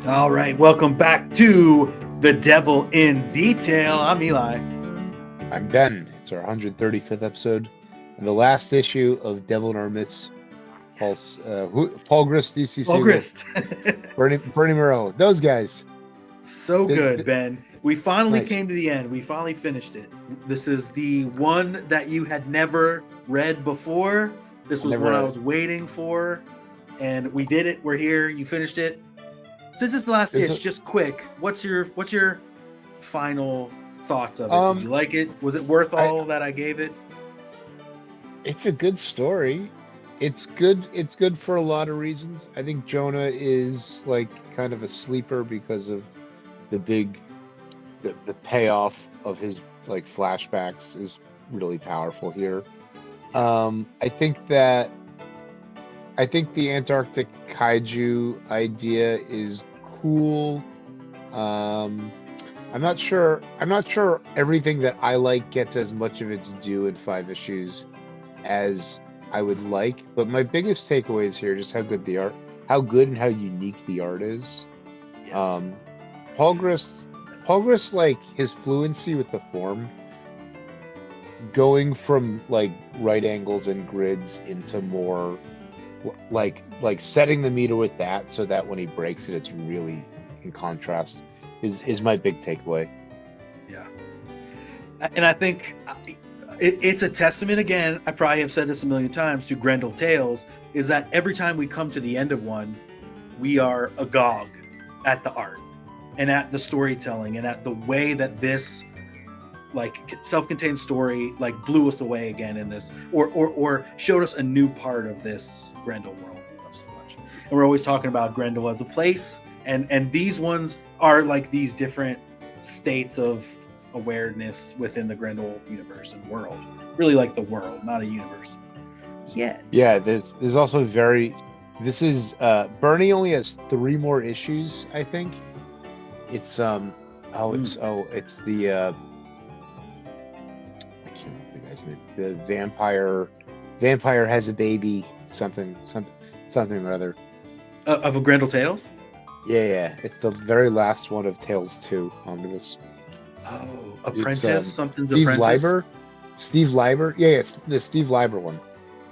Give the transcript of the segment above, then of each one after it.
All right, welcome back to The Devil in Detail. I'm Eli. I'm Ben. It's our 135th episode and the last issue of Devil in Our Midst. Yes. Paul Grist, DC Oh, Seagle, Grist. Bernie Mireault. Those guys. So Th- good, th- Ben. We finally nice. came to the end. We finally finished it. This is the one that you had never read before. This I was never one I read it. was waiting for, and we did it. We're here. You finished it. Since it's the last It's a, itch, just quick. What's your final thoughts of it? Did um you like it? Was it worth I all that I gave it? it's a good story. It's good for a lot of reasons. I think Jonah is like kind of a sleeper because of the big the payoff of his like flashbacks is really powerful here. Yeah. I think that I think the Antarctic kaiju idea is cool. Um, I'm not sure. I'm not sure everything that I like gets as much of its due in 5 issues as I would like. But my biggest takeaway is here just how good the art, how good and how unique the art is. Yes. Um, Paul Grist, Paul Grist, like his fluency with the form, going from like right angles and grids into more like setting the meter with that so that when he breaks it, it's really in contrast is my big takeaway. Yeah. And I think it's a testament again. I probably have said this a million times to Grendel Tales is that every time we come to the end of one, we are agog at the art and at the storytelling and at the way that this like self-contained story like blew us away again in this or showed us a new part of this Grendel world we love so much. And we're always talking about Grendel as a place and these ones are like these different states of awareness within the Grendel universe and world. Really like the world, not a universe. Yet. Yeah, there's also very this is Bernie only has 3 more issues, I think. It's it's the I can't remember the guy's name. The vampire has a baby, something or other. Of a Grendel Tales? Yeah. It's the very last one of Tales 2 Omnibus. Oh, It's Apprentice? Something's Steve Apprentice? Leiber. Steve Leiber. Yeah, it's the Steve Leiber one.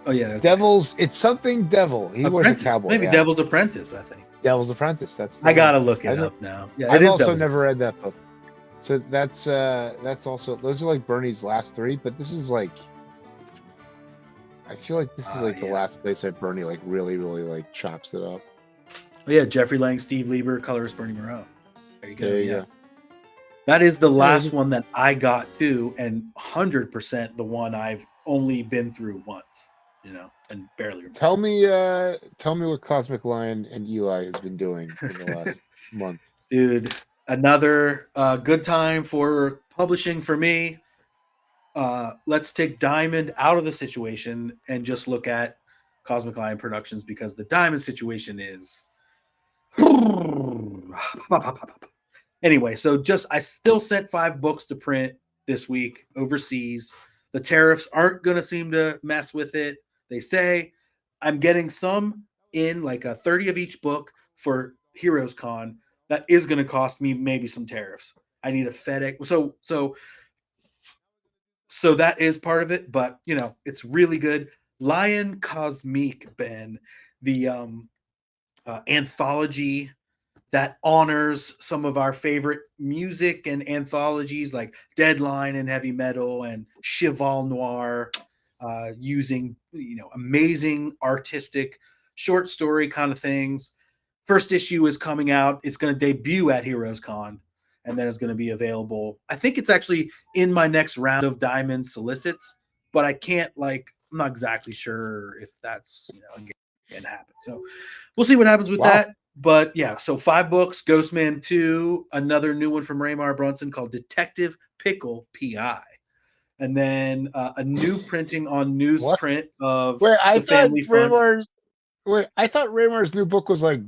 Oh, yeah, okay. Devil's. It's something Devil. He wears a Apprentice. cowboy Maybe hat. Devil's Apprentice, I think. Devil's Apprentice. That's the I one. gotta look it I've ne- up now. Yeah, it I've is also Devil's. never read that book. So that's also those are like Bernie's last 3, but this is like I feel like this is like the Yeah. last place that Bernie like really like chops it up. Oh, yeah, Jeffrey Lang, Steve Lieber, colorist Bernie Moreau. There you go. There you Yeah. go. That is the Yeah, last one that I got to, and 100% the one I've only been through once, and barely remember. tell me what Cosmic Lion and Eli has been doing in the last month. Dude, another good time for publishing for me. Let's take Diamond out of the situation and just look at Cosmic Lion Productions because the Diamond situation is. Anyway, so just I still sent 5 books to print this week overseas. The tariffs aren't going to seem to mess with it. They say I'm getting some in like a 30 of each book for Heroes Con. That is going to cost me maybe some tariffs. I need a FedEx. So that is part of it, but it's really good. Lion Cosmique, Ben, the anthology that honors some of our favorite music and anthologies like Deadline and Heavy Metal and Cheval Noir, using amazing artistic short story kind of things. First issue is coming out. It's going to debut at Heroes Con, and then it's going to be available. I think it's actually in my next round of Diamond solicits, but I can't I'm not exactly sure if that's again happen. So we'll see what happens with Wow. that. But yeah, so 5 books, Ghostman 2, another new one from Raymar Brunson called Detective Pickle PI. And then a new printing on What? newsprint of Wait, the Family Fun. I thought Raymar's new book was like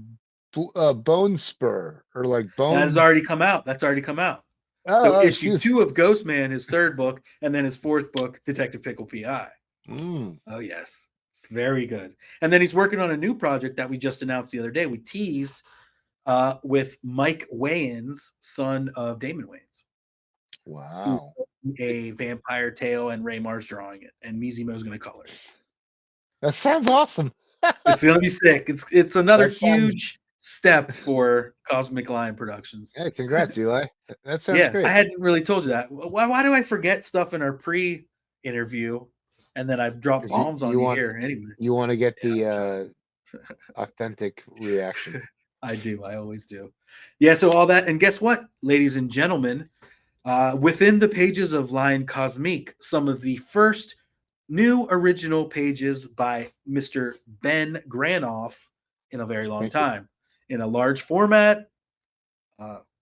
Bone Spur or like That has Bone. already come out. That's already come out. So Oh, issue excuse. 2 of Ghostman, his 3rd book, and then his 4th book, Detective Pickle PI. Mm. Oh, yes. It's very good. And then he's working on a new project that we just announced the other day. We teased with Mike Wayans, son of Damon Wayans, who's Wow. a vampire tale, and Ray Mar's drawing it, and Mizimo's going to color it. That sounds awesome. It's going to be sick. It's another That sounds. huge step for Cosmic Lion Productions. Yeah, congrats, Eli. That sounds Yeah, I great. hadn't really told you that. Why do I forget stuff in our pre-interview, and then I drop 'Cause bombs on you here anyway? you want to get Yeah, the authentic reaction. I do. I always do. Yeah. So all that, and guess what, ladies and gentlemen, within the pages of Lion Cosmique, some of the first new original pages by Mr. Ben Granoff in a very long Thank you. time, in a large format.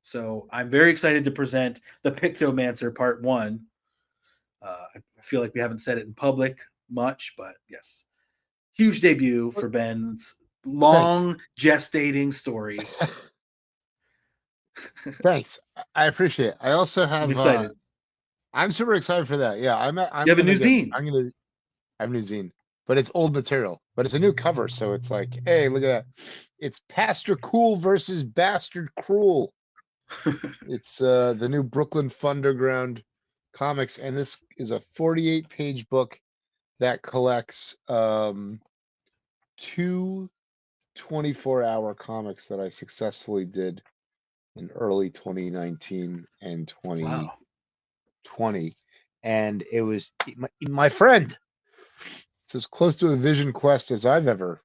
So I'm very excited to present the Pictomancer Part 1. I feel like we haven't said it in public much, but yes, huge debut for Ben's long gestating story. Thanks. I appreciate it. I also I'm have excited. I'm super excited for that. Yeah, I'm You have a new gonna get zine. I have a new zine, but it's old material, but it's a new cover, so it's like, hey, look at that. It's Pastor Cool versus Bastard Cruel. It's the new Brooklyn Underground comics, and this is a 48-page book that collects two 24-hour comics that I successfully did in early 2019 and 2020. Wow. And it was my friend. It's as close to a vision quest as I've ever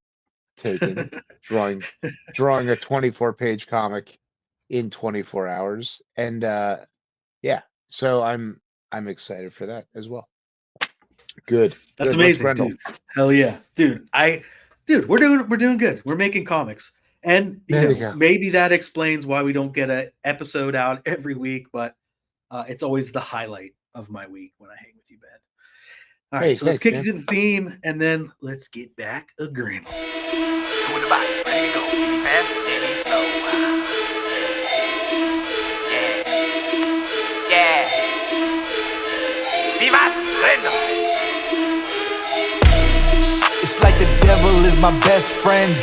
taken, drawing a 24-page comic in 24 hours. And yeah, so I'm excited for that as well. Good. That's Good. Let's amazing, Grendel. dude. Hell yeah. Dude, we're doing good. We're making comics. And There you go. maybe that explains why we don't get an episode out every week, but it's always the highlight of my week when I hang with you, Ben. All right, Hey, so let's thanks, kick man. into the theme, and then let's get back a grin. Two in the box, ready to go. Maybe fast, maybe slow. Yeah. Vivat Grendel. It's like the devil is my best friend.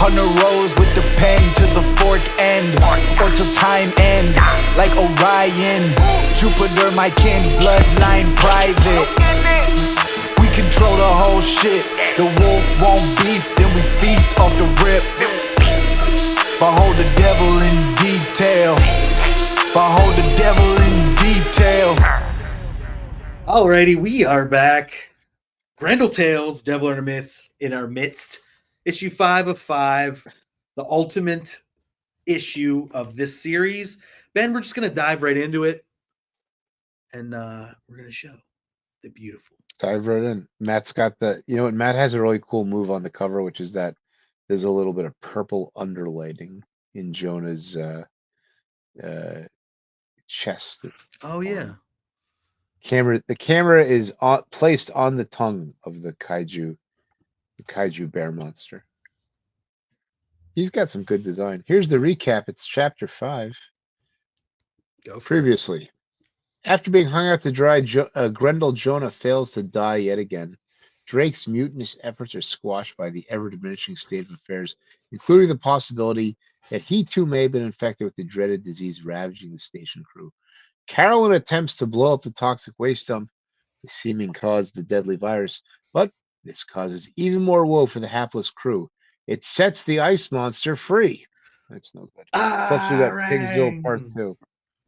100 rows with the pen to the fork end, or till time end. Like Orion, Jupiter, my kin, bloodline private. We control the whole shit. The wolf won't beef, then we feast off the rip. Behold the devil in detail. Behold the devil in detail. Alrighty, we are back. Grendel Tales, Devil and a Myth in our midst. Issue 5 of 5, the ultimate issue of this series. Ben, we're just going to dive right into it, and we're going to show the beautiful. Dive right in. Matt's got what? Matt has a really cool move on the cover, which is that there's a little bit of purple underlighting in Jonah's chest. Oh, yeah. The camera is placed on the tongue of the kaiju bear monster. He's got some good design. Here's the recap. It's chapter 5. Go for it. Previously, after being hung out to dry, Grendel Jonah fails to die yet again. Drake's mutinous efforts are squashed by the ever-diminishing state of affairs, including the possibility that he too may have been infected with the dreaded disease ravaging the station crew. Carolyn attempts to blow up the toxic waste dump, the seeming cause of the deadly virus, but this causes even more woe for the hapless crew. It sets the ice monster free. That's no good. Plus we got Pigsville Part 2.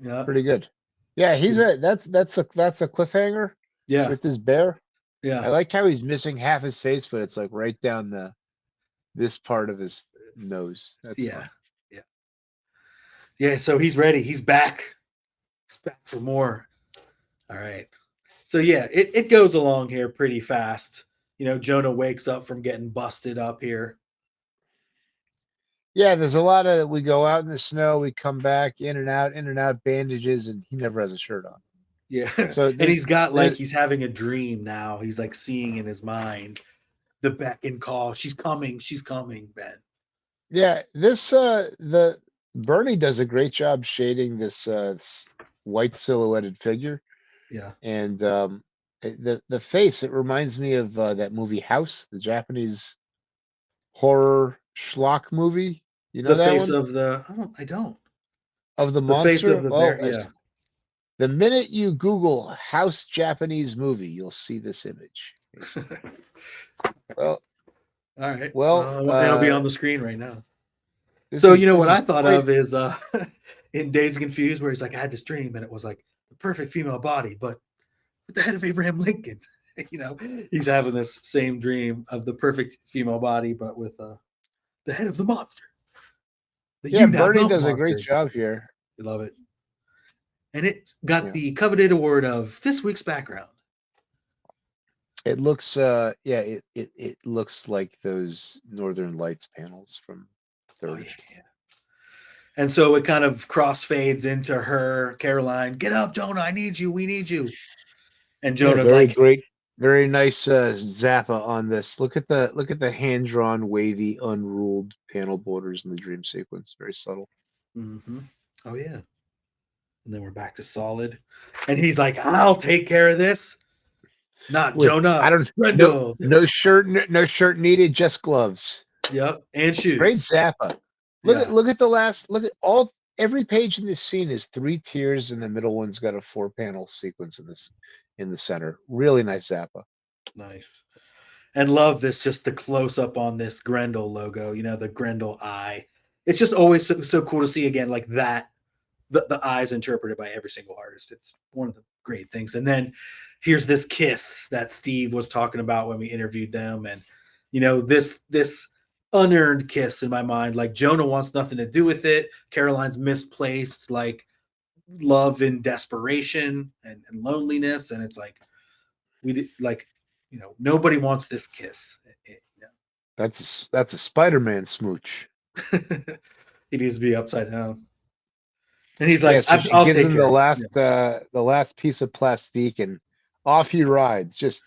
Yeah. Pretty good. Yeah, that's a cliffhanger. Yeah. With this bear. Yeah. I like how he's missing half his face, but it's like right down this part of his nose. That's fun. Yeah, so he's ready. He's back. He's back for more. All right. So yeah, it goes along here pretty fast. Jonah wakes up from getting busted up here. Yeah, there's a lot of we go out in the snow, we come back in and out, bandages, and he never has a shirt on. Yeah. So and he's got he's having a dream now. He's like seeing in his mind the beck and call. She's coming, Ben. Yeah, this the Bernie does a great job shading this white silhouetted figure. Yeah. And the face, it reminds me of that movie House, the Japanese horror schlock movie. You know The that face one of the I don't. of the The face of monster. the Oh, bear. Yeah. the minute you Google house Japanese movie, you'll see this image. Basically. Well, All right. well, It'll be on the screen right now. this So is you know this what is I thought quite of is in Days Confused, where he's like, I had this dream and it was like the perfect female body, but with the head of Abraham Lincoln. You know, he's having this same dream of the perfect female body, but with the head of the monster. The yeah. you now Bernie don't does a great monster. job here. You love it. And it got Yeah, the coveted award of this week's background. it looks it looks like those Northern Lights panels from Oh third yeah, issue. yeah. And so it kind of crossfades into her, Caroline, get up, Jonah, I need you, we need you. And Yeah, Jonah's very like, great, very nice Zappa on this. Look at the hand drawn, wavy, unruled panel borders in the dream sequence. Very subtle. mm-hmm. Oh yeah. And then we're back to Solid. And he's like, I'll take care of this. Not With I Jonah, don't Grendel. no shirt, no shirt needed, just gloves. Yep. And Great shoes. Zappa. Yeah. Look at the last. Look at all. Every page in this scene is 3 tiers, and the middle one's got a 4-panel sequence in the center. Really nice Zappa. Nice. And love this, just the close up on this Grendel logo, you know, the Grendel eye. It's just always so cool to see again, like that, the eyes interpreted by every single artist. It's one of the great things. And then here's this kiss that Steve was talking about when we interviewed them. And, you know, this unearned kiss in my mind, like Jonah wants nothing to do with it. Caroline's misplaced, like love and desperation and loneliness. And it's like, we did like, you know, nobody wants this kiss. That's a Spider-Man smooch. He needs to be upside down. And he's Yeah, like, so she I'll gives take him care of it. the last piece of plastique, and off he rides, just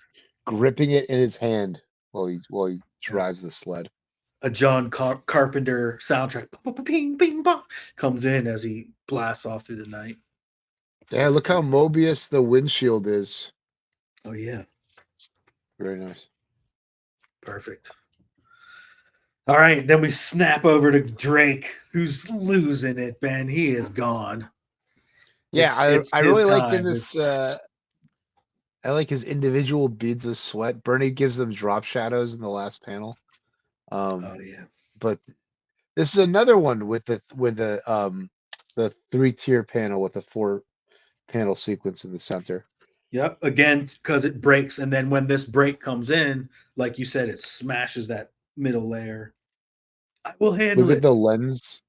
gripping it in his hand while he Yeah. drives the sled. A John Carpenter soundtrack ping, ping, bong, comes in as he blasts off through the night. Yeah, look how Mobius the windshield is. Oh yeah, Very nice. perfect. All right, then we snap over to Drake, who's losing it. Ben, he is gone. Yeah, It's I his really like in time. this. I like his individual beads of sweat. Bernie gives them drop shadows in the last panel. Oh yeah, But this is another one with the 3-tier panel with a 4-panel sequence in the center. yep. Again, because it breaks, and then when this break comes in, like you said, it smashes that middle layer. I will handle Look at it. the lens.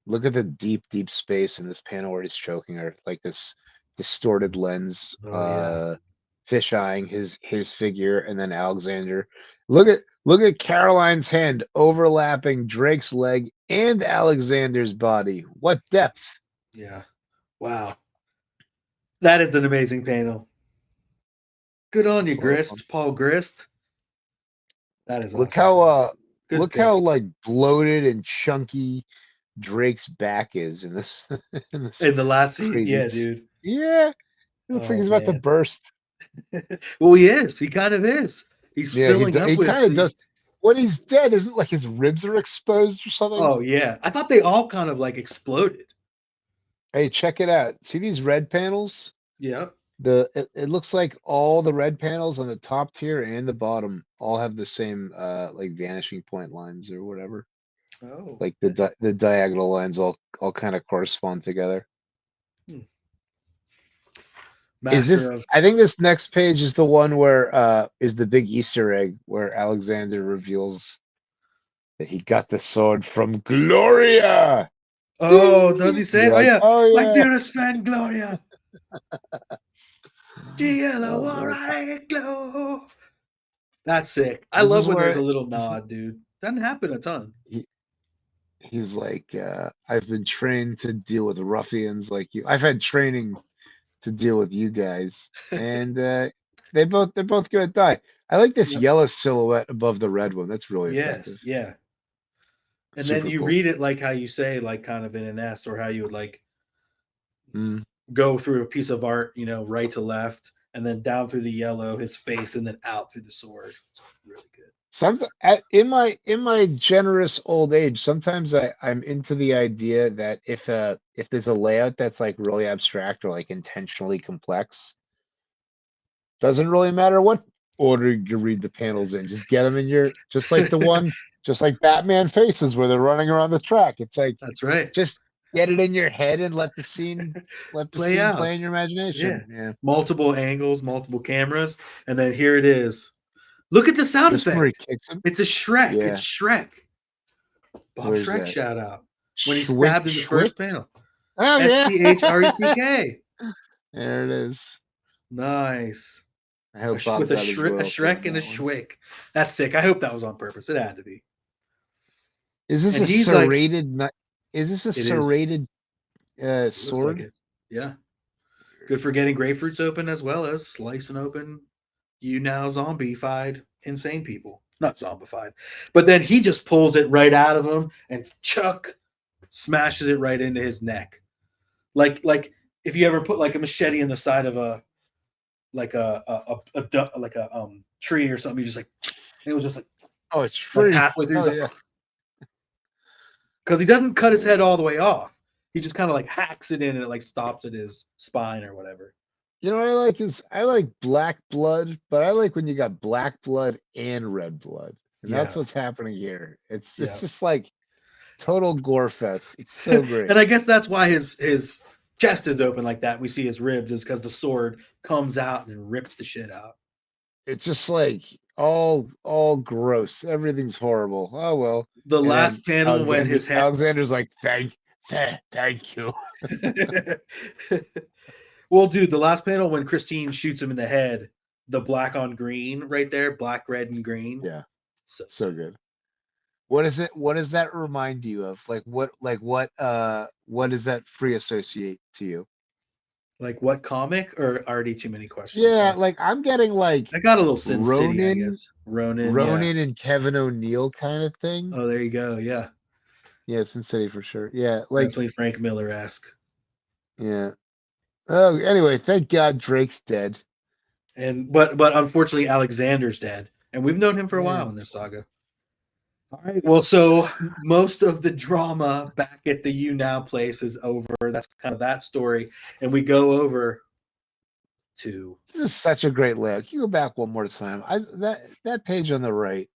Look at the deep space in this panel where he's choking her, like this distorted lens, Oh yeah. fish eyeing his figure, and then Alexander. Look at Caroline's hand overlapping Drake's leg and Alexander's body. What depth! Yeah. Wow. That is an amazing panel. Good on you, It's a lot of fun. Grist. Paul Grist. That is Look awesome. how Good look pick. how like bloated and chunky Drake's back is in this in this In the last scene, crazy. yeah, dude. Yeah, it looks like Oh he's about to man. burst. Well, he is. He kind of is. He's Yeah, filling up he with kind of the. does. When he's dead, isn't like his ribs are exposed or something? Oh yeah. I thought they all kind of like exploded. Hey, check it out. See these red panels? Yeah. It looks like all the red panels on the top tier and the bottom all have the same like vanishing point lines or whatever. Oh. Like the diagonal lines all kind of correspond together. Is this? Master of. I think this next page is the one where is the big Easter egg where Alexander reveals that he got the sword from Gloria. Oh, does he say it? You're Oh like, yeah. oh My yeah. dearest friend Gloria. Oh, very glow. That's sick. I This love is when there's a where little nod, dude. Doesn't happen a ton. he's like, I've been trained to deal with ruffians like you. I've had training to deal with you guys, and they're both gonna die. I like this Yep. yellow silhouette above the red one. That's really effective. Yes, yeah. And then Super you cool. read it like how you say, like kind of in an S, or how you would like Mm. go through a piece of art, you know, right to left, and then down through the yellow, his face, and then out through the sword. It's really good. In my generous old age, sometimes I'm into the idea that if there's a layout that's like really abstract or like intentionally complex, doesn't really matter what order you read the panels in. Just get them in just like just like Batman Faces where they're running around the track. It's like That's right. just get it in your head and let the scene Play out. play in your imagination. Yeah. Yeah. Multiple angles, multiple cameras, and then here it is. Look at the sound This one where he effect. kicks him. It's a Shrek. Yeah. It's Shrek. Bob Where's Shrek that? shout out when he's Schwick, stabbed in the Schwick? first panel. Oh yeah. Schreck. There it is. Nice. I hope Bob With a, got his a royalty Shrek on and a that one. Schwick. That's sick. I hope that was on purpose. It had to be. Is this And a he's like- serrated? Is this a is. serrated Looks sword? like it. Yeah. Good for getting grapefruits open as well as slicing open you now zombie-fied insane people. Not zombified. But then he just pulls it right out of him and chuck smashes it right into his neck. Like if you ever put like a machete in the side of a tree or something, you just like it was just like Oh, it's free. halfway through. Oh, yeah. Because he doesn't cut his head all the way off. He just kind of like hacks it in and it like stops at his spine or whatever. You know what I like black blood, but I like when you got black blood and red blood. And that's Yeah. what's happening here. It's Yeah. just like total gore fest. It's so great. And I guess that's why his chest is open like that. We see his ribs is because the sword comes out and rips the shit out. It's just like all gross. Everything's horrible. Oh well. The And last then panel when his head Alexander's like, thank you. Well, dude, the last panel when Christine shoots him in the head, the black on green right there, black, red, and green. Yeah. So So good. What is it? What does that remind you of? What does that free associate to you? like what comic or already too many questions? Yeah, like I'm getting like I got a little Sin City, I Ronin- guess. Ronin. Ronin and Kevin O'Neill kind of thing. Yeah. Oh, there you go. Yeah. Yeah, Sin City for sure. Yeah, like Definitely Frank Miller-esque. yeah. Oh, anyway, thank God Drake's dead. And but unfortunately Alexander's dead. And we've known him for a Yeah. while in this saga. All right. Well, so most of the drama back at the You Now place is over. That's kind of that story. And we go over to This is such a great layout. Can you go back one more time? That page on the right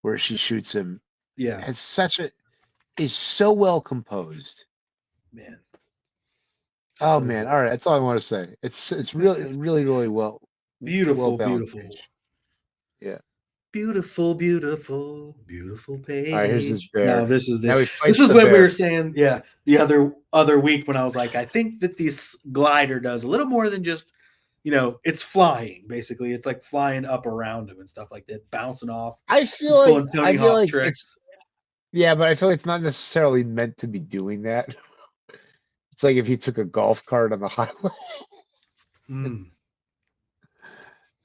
where she shoots him yeah, is so well composed. man. Oh So man, good. all right. That's all I want to say. It's really well Beautiful, well-balanced beautiful. page. Yeah. Beautiful, beautiful, beautiful page. All right, here's his bear. Now this is Now he this fights is the when we bear. were saying, yeah, the other week when I was like, I think that this glider does a little more than just, it's flying. Basically, it's like flying up around him and stuff like that, bouncing off. I feel pulling like Tony Hawk it's tricks. yeah, but I feel like it's not necessarily meant to be doing that. It's like if you took a golf cart on the highway. Mm.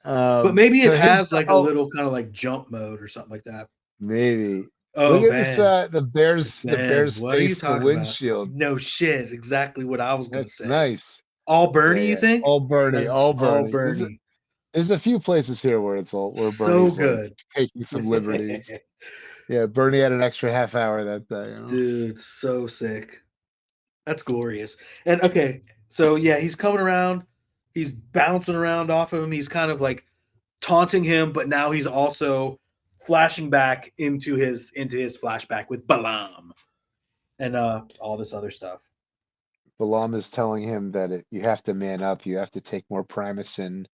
But maybe so it has like a oh, little kind of like jump mode or something like that. maybe. Oh, Look at Ben. this the bear's Ben, what are you face the talking windshield. about? No shit, exactly what I was gonna That's say. nice. All Bernie, Yeah, you think? all Bernie, That's all Bernie. All Bernie. There's a few places here where it's all where So Bernie's good. like taking some liberties. Yeah, Bernie had an extra half hour that day. Dude, so sick. That's glorious. And okay, so yeah, he's coming around. He's bouncing around off of him. He's kind of like taunting him, but now he's also flashing back into his flashback with Balaam and all this other stuff. Balaam is telling him that you have to man up. You have to take more primacin.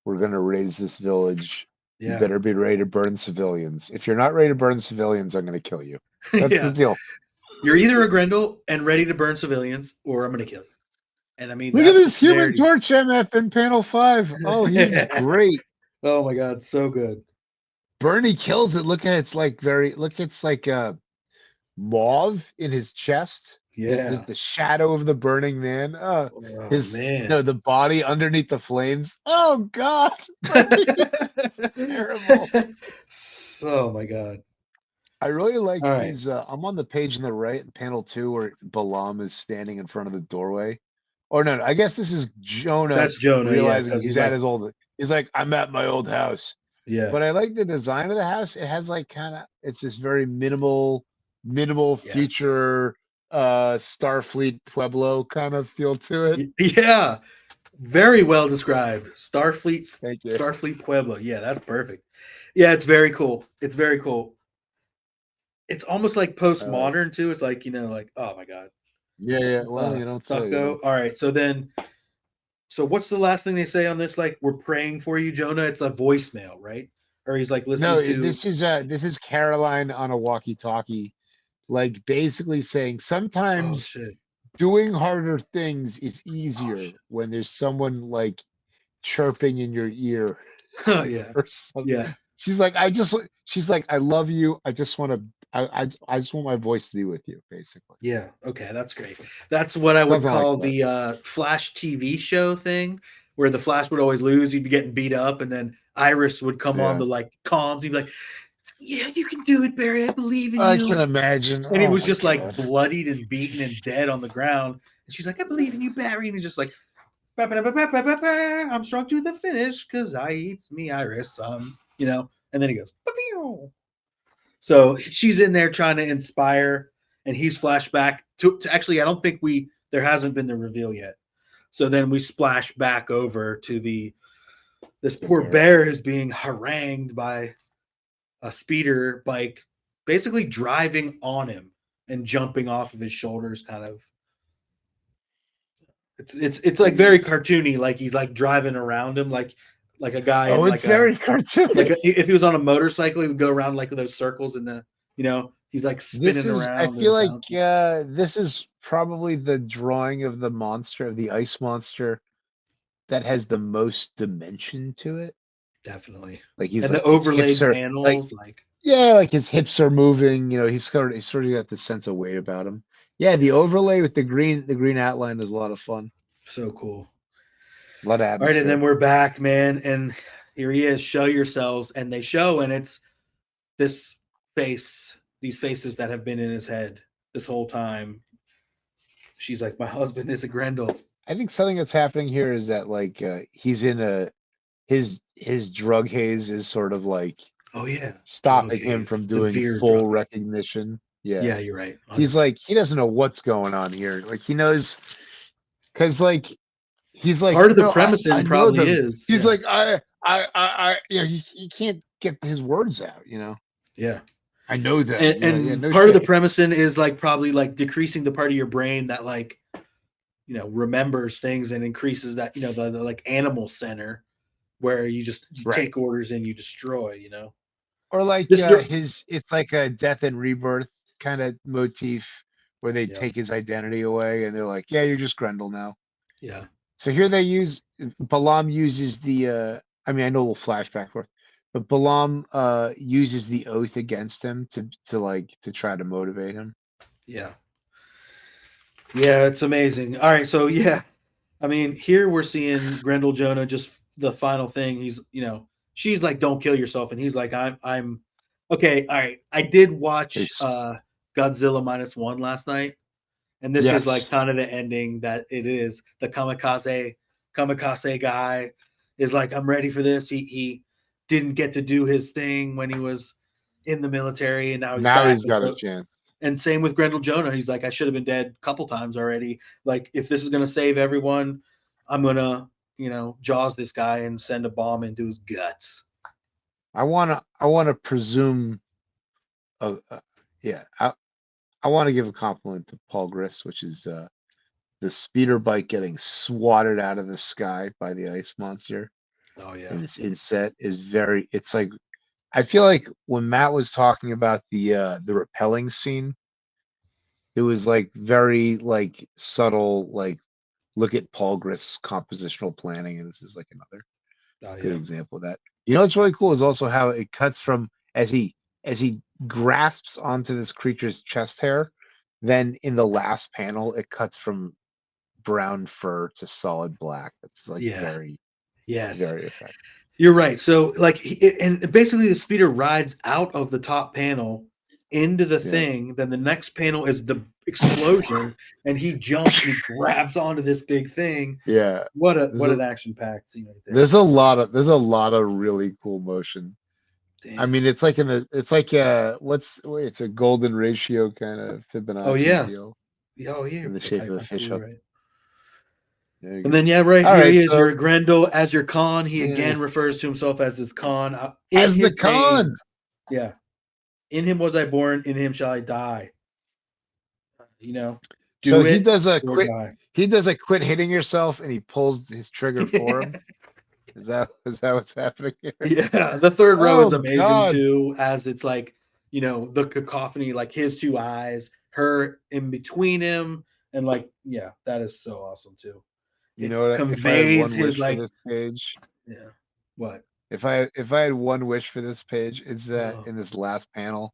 We're going to raise this village. Yeah. You better be ready to burn civilians. If you're not ready to burn civilians, I'm going to kill you. That's Yeah. the deal. You're either a Grendel and ready to burn civilians, or I'm going to kill you. And I mean, Look at that's this the Human severity. Torch MF in panel 5. Oh, he's great. Oh my god, so good. Bernie kills it. Look at it's like mauve in his chest. Yeah. The shadow of the burning man. Oh, man. No, the body underneath the flames. Oh God. It's terrible. Oh my god. I really like All right. these. I'm on the page on the right, in panel 2, where Balaam is standing in front of the doorway. Or no, I guess this is Jonah. That's Jonah, yeah, realizing 'cause he's he's at like- his old. He's like, I'm at my old house. Yeah. But I like the design of the house. It has like it's this very minimal Yes. future Starfleet Pueblo kind of feel to it. Yeah. Very well described. Thank you. Starfleet Pueblo. Yeah, that's perfect. Yeah, it's very cool. It's very cool. It's almost like I like it. postmodern too. It's like, like, oh my God. Yeah, yeah. Well, you don't say, Stucco. All right. So what's the last thing they say on this? Like, we're praying for you, Jonah. It's a voicemail, right? Or he's like listening No, to, this is Caroline on a walkie-talkie, like basically saying oh sometimes shit. doing harder things is Oh easier shit. when there's someone like chirping in your ear Oh yeah. or something. Yeah. She's like, I love you. I just want to, I just want my voice to be with you, basically. Yeah. Okay. That's great. That's what I would Something like call that. the Flash TV show thing, where the Flash would always lose. He'd be getting beat up, and then Iris would come on Yeah. the like comms. He'd be like, "Yeah, you can do it, Barry. I believe in I you." can imagine. And he Oh was my just like God. bloodied and beaten and dead on the ground. And she's like, "I believe in you, Barry." And he's just like, "Ba, ba, ba, ba, ba, ba, ba. I'm strong to the finish because I eats me Iris." And then he goes, "Ba-pew." So she's in there trying to inspire, and he's flashback to actually. I don't think there hasn't been the reveal yet. So then we splash back over to this poor bear is being harangued by a speeder bike, basically driving on him and jumping off of his shoulders, kind of. It's like very Jeez. cartoony, like he's like driving around him, like a guy in Oh, it's very cartoony. if he was on a motorcycle, he would go around like those circles and he's like This spinning is, I around feel and like bouncing. this is probably the drawing of the monster, of the ice monster, that has the most dimension to it. Definitely. Like he's And the like his hips overlaid are like, panels, like, yeah, like his hips are moving. He's sort of got the sense of weight about him. Yeah, the overlay with the green outline is a lot of fun. so cool. A lot of All right, and then atmosphere. we're back, man, and here he is. Show yourselves, and they show, and it's this these faces that have been in his head this whole time. She's like, my husband is a Grendel. I think something that's happening here is that like he's in his drug haze is sort of like Oh yeah, drug stopping him from haze, doing severe full drug haze. recognition. Yeah. Yeah, you're right. He's 100%. like, he doesn't know what's going on here. Like he knows, because like he's like, Part of the no, premise I in know probably them. is, He's yeah, like, he can't get his words out. yeah. I know them. And, Yeah, yeah, and no part of the shit. premise in is like probably like decreasing the part of your brain that like remembers things and increases that the like animal center where you Right. take orders and you destroy. Or like This is it's like a death and rebirth kind of motif where they yeah, take his identity away and they're like, yeah, you're just Grendel now. yeah, So here they use Balaam uses the I mean I know we'll flash back forth, but Balaam uses the oath against him to try to motivate him. yeah, yeah. It's amazing. All right, so yeah, I mean, here we're seeing Grendel Jonah, just the final thing. She's like, "Don't kill yourself," and he's like, "I'm okay." All right, I did watch It's, Godzilla -1 last night, and this is like yes. kind of the ending that it is. The kamikaze guy is like, "I'm ready for this." He didn't get to do his thing when he was in the military, and now he's Now back. he's got a chance. And same with Grendel Jonah. He's like, I should have been dead a couple times already. Like, if this is going to save everyone, I'm going to, jaws this guy and send a bomb into his guts. I wanna presume yeah, I want to give a compliment to Paul Grist, which is the speeder bike getting swatted out of the sky by the ice monster Oh, yeah. in this inset is very, it's like, I feel like when Matt was talking about the repelling scene, it was like very like subtle, like look at Paul Grist's compositional planning, and this is like another Oh, good yeah. example of that. What's really cool is also how it cuts from as he grasps onto this creature's chest hair, then in the last panel it cuts from brown fur to solid black. That's like Yeah. very, Yes. very effective. You're right. So, like, and basically the speeder rides out of the top panel into the Yeah. thing. Then the next panel is the explosion, and he jumps and he grabs onto this big thing. Yeah. What There's an a, action-packed scene right there. there's a lot of really cool motion. I Damn. mean, it's like it's a golden ratio kind of Fibonacci Oh yeah. deal Oh yeah. in the shape of a fish Absolutely hook. right. There you And go. then right All here he right, is, so your Grendel as your Khan. He yeah. again refers to himself as his Khan. In As the his Khan. name, yeah. In him was I born, in him shall I die. You know, So do he it does a or quit. die. He does a quit hitting yourself, and he pulls his trigger for him. Is that what's happening here? Yeah, the third row is Oh amazing God! too, as it's like, the cacophony, like his two eyes, her in between him, and like, yeah, that is so awesome too. You It know what? If I had conveys one his wish for like, this page, yeah, what? if I had one wish for this page, it's that Oh, in this last panel,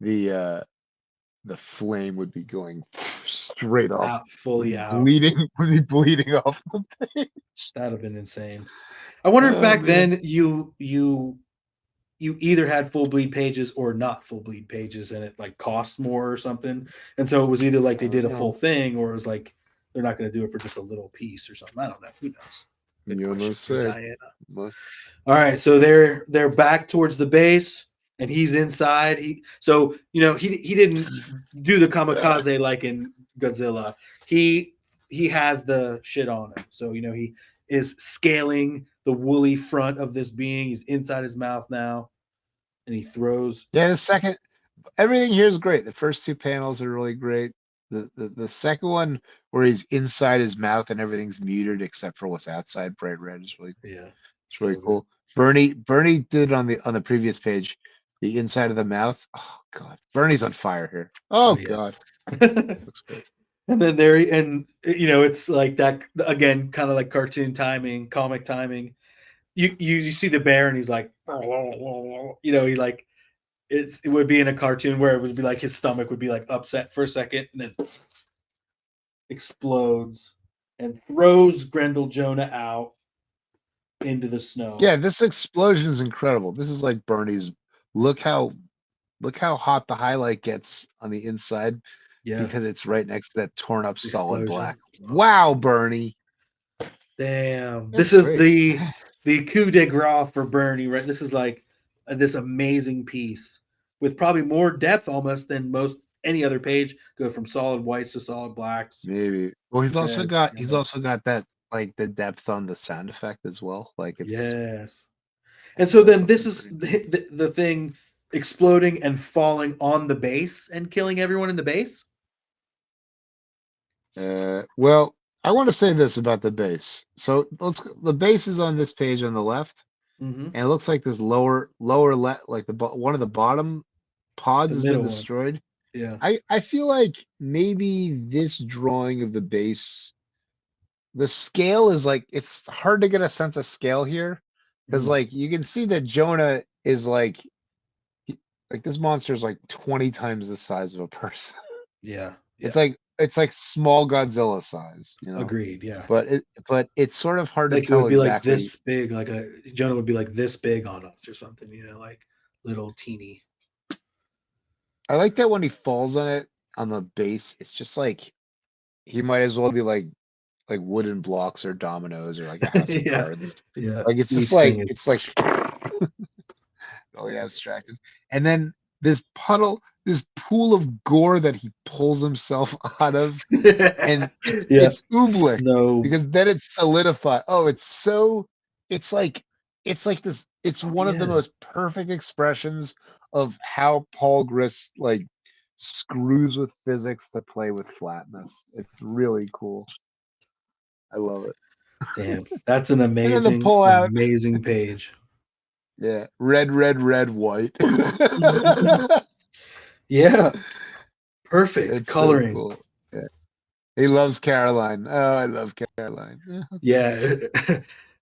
the flame would be going straight off, out fully out. would be bleeding off the page. That'd have been insane. I wonder if Oh back man. then you either had full bleed pages or not full bleed pages, and it like cost more or something. And so it was either like they did a full thing, or it was like they're not going to do it for just a little piece or something. I don't know. Who knows? Good You question almost from say. Diana. Must. All right, so they're back towards the base, and he's inside. He didn't do the kamikaze like in Godzilla. He has the shit on him. So he is scaling the woolly front of this being. He's inside his mouth now, and he throws. Yeah, everything here is great. The first two panels are really great. The second one where he's inside his mouth and everything's muted except for what's outside, bright red, is really Yeah, it's really so cool. Bernie did on the previous page, the inside of the mouth. Oh God, Bernie's on fire here. Oh yeah. God, looks great. And then it's like that again, kind of like cartoon timing, comic timing. You see the bear, and he's like, he like it would be in a cartoon where it would be like his stomach would be like upset for a second, and then explodes and throws Grendel Jonah out into the snow. Yeah, this explosion is incredible. This is like Bernie's. Look how hot the highlight gets on the inside. Yeah, Because it's right next to that torn up solid explosion. black. Wow, Bernie. Damn. That's This is great. the coup de grace for Bernie, right? This is like this amazing piece with probably more depth almost than most any other page. Go from solid whites to solid blacks. Maybe. Well, he's also Yes. got that like the depth on the sound effect as well. Like it's Yes. And so then this is something the thing exploding and falling on the base and killing everyone in the base. well, I want to say this about the base. So the base is on this page on the left, Mm-hmm. and it looks like this lower like one of the bottom pods The has been middle one. destroyed. Yeah. I feel like maybe this drawing of the base, the scale is like it's hard to get a sense of scale here because Mhm. like you can see that Jonah is like this monster is like 20 times the size of a person. Yeah. It's like small Godzilla size, Agreed. Yeah. but it's sort of hard to Like it would tell be like exactly. this big, like Jonah would be like this big on us or something, like little teeny. I like that when he falls on it on the base, it's just like he might as well be like wooden blocks or dominoes or like a house of Yeah. cards. Yeah. Like it's Each just like thing is- it's like really abstracted. And then this pool of gore that he pulls himself out of, and it's oobleck Snow. because then it's solidified. Oh, it's like this. It's one of the Yeah. most perfect expressions of how Paul Grist like screws with physics to play with flatness. It's really cool. I love it. Damn, that's an then the amazing, pullout. amazing page. Yeah, red, white. Yeah, perfect It's coloring. so cool. Yeah. He loves Caroline. Oh, I love Caroline. Yeah.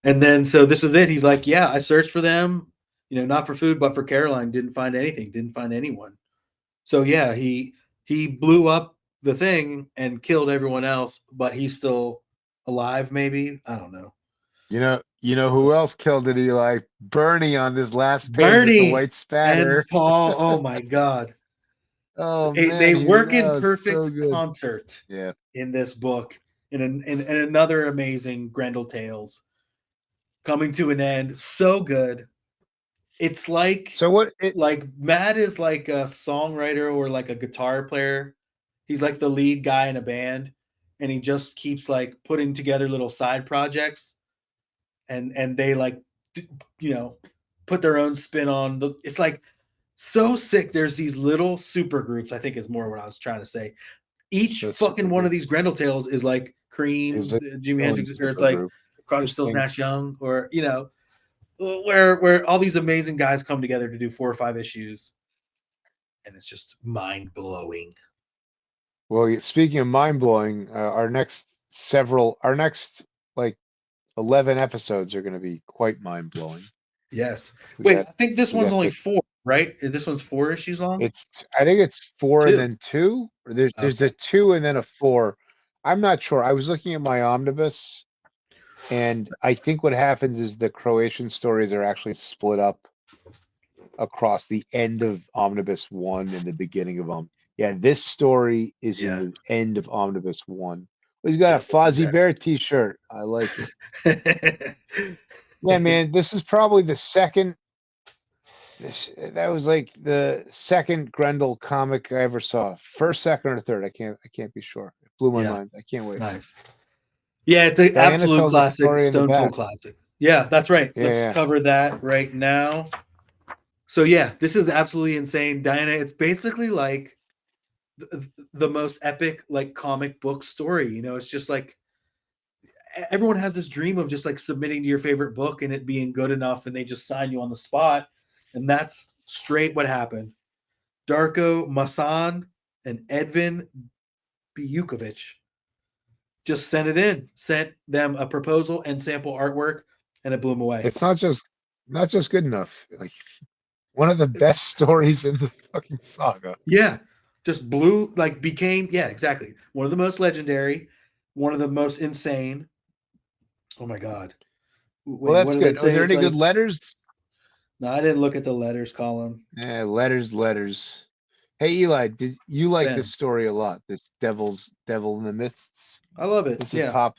And then so this is it. He's like, yeah, I searched for them, not for food, but for Caroline. Didn't find anything. Didn't find anyone. So yeah, he blew up the thing and killed everyone else, but he's still alive. Maybe, I don't know. You know who else killed it, Eli? Bernie on this last page with the Bernie white spatter. and Paul. Oh my god. Oh They man, work in that was perfect so good. concert Yeah. in this book. In another amazing Grendel Tales coming to an end. So good. It's like So what? It, Matt is like a songwriter or like a guitar player. He's like the lead guy in a band, and he just keeps like putting together little side projects, and they like you know put their own spin on the. It's like so sick. There's these little super groups. I think is more what I was trying to say. Each the fucking one of supergroup these Grendel Tales is like is Cream, a Jimi own Hendrix, or it's like supergroup. Crosby, Stills, Interesting. Nash Young, or where all these amazing guys come together to do 4 or 5 issues, and it's just mind blowing. Well, speaking of mind blowing, our next like 11 episodes are going to be quite mind blowing. Yes. We Wait, got I think this we one's got only the 4, right? This one's 4 issues long. I think it's 4 and 2. then 2. Or there's Okay. a 2 and then a 4. I'm not sure. I was looking at my omnibus, and I think what happens is the Croatian stories are actually split up across the end of Omnibus 1 and the beginning of Yeah, this story is in Yeah. the end of Omnibus 1. Well, he's got a Double Fozzie that. Bear t-shirt. I like it. Yeah, man, this is probably the second. That was like the second Grendel comic I ever saw. First, second, or third. I can't be sure. It blew my Yeah. mind. I can't wait. Nice. Yeah, it's an Diana absolute tells a classic, story in the Stone Cold back. classic. Yeah, that's right. Yeah, Let's yeah. cover that right now. So yeah, this is absolutely insane, Diana. It's basically like the most epic like comic book story. It's just like everyone has this dream of just like submitting to your favorite book and it being good enough, and they just sign you on the spot, and that's straight what happened. Darko Masan and Edvin Bijukovic just sent them a proposal and sample artwork, and it blew them away. It's not just good enough. Like one of the best stories in the fucking saga. Yeah, just became, yeah, exactly, one of the most legendary, one of the most insane. Oh my god. Well, Wait, what that's did it good. Are say? there It's any like, good letters? no, I didn't look at the letters column. Yeah, letters. Hey Eli, did you like this Ben, story a lot? This Devil in the Mists. I love it. This is a Yeah,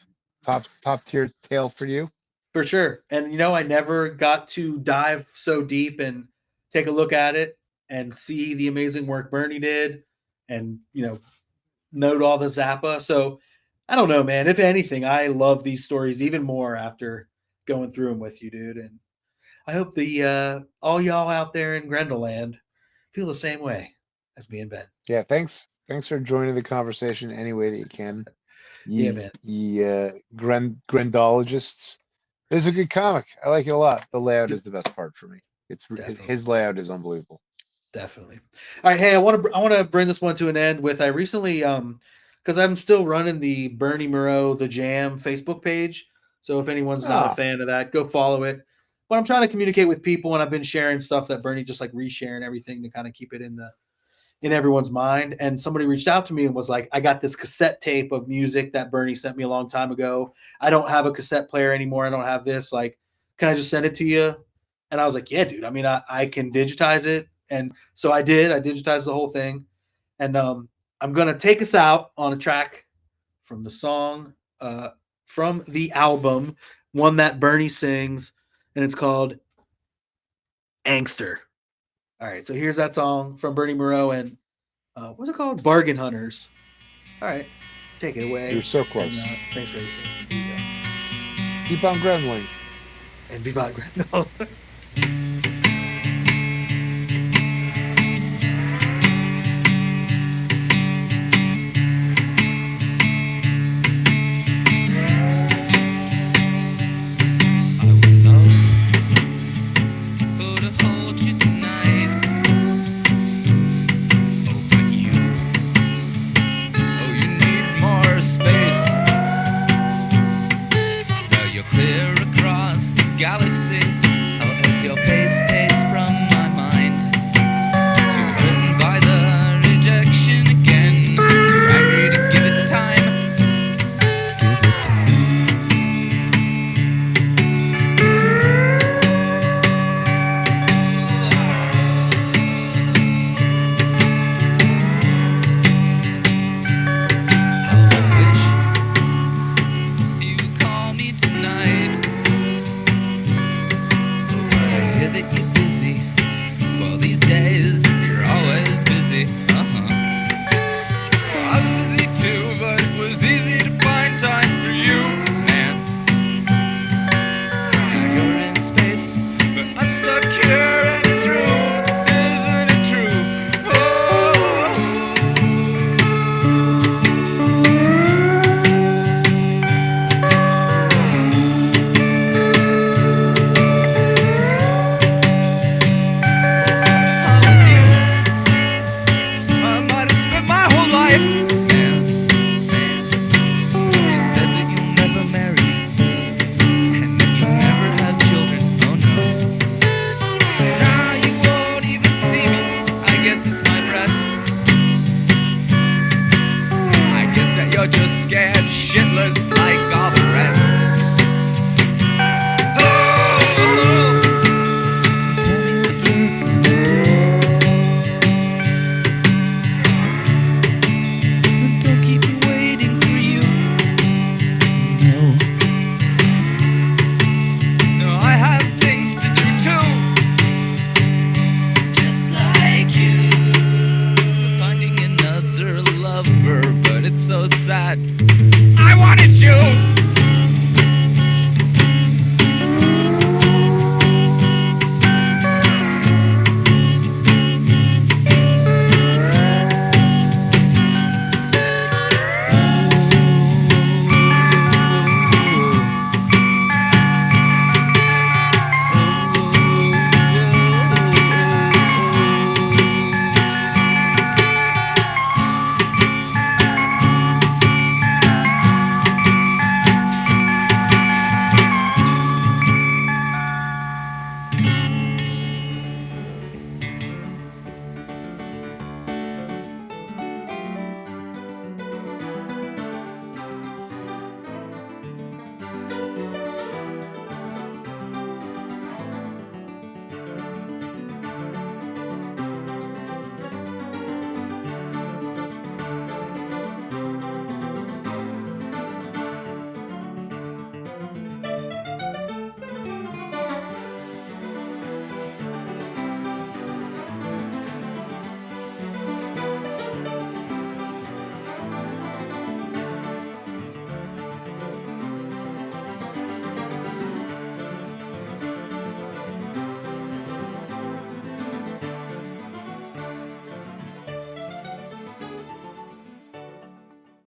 top tier tale for you. for sure. And I never got to dive so deep and take a look at it and see the amazing work Bernie did, and note all the Zappa. So I don't know, man. If anything, I love these stories even more after going through them with you, dude. And I hope the all y'all out there in Grendelland feel the same way as me and Ben. Yeah, thanks for joining the conversation any way that you can. Yeah, man. Grendologists. This is a good comic. I like it a lot. The layout Yep. is the best part for me. Definitely. His layout is unbelievable. Definitely. All right, hey, I want to bring this one to an end with I recently because I'm still running the Bernie Mireault The Jam Facebook page. So if anyone's not a fan of that, go follow it. But I'm trying to communicate with people, and I've been sharing stuff that Bernie just like resharing everything to kind of keep it in everyone's mind. And somebody reached out to me and was like, I got this cassette tape of music that Bernie sent me a long time ago. I don't have a cassette player anymore. I don't have this. Like, can I just send it to you? And I was like, yeah, dude. I mean, I can digitize it. And so I did. I digitized the whole thing. And I'm going to take us out on a track from the song, from the album, one that Bernie sings, and it's called Angster. All right, so here's that song from Bernie Mireault and what's it called? Bargain Hunters. All right, take it away. You're so close. And, thanks for everything. Here you go. Keep on gremling. And Vivat Grendel. that you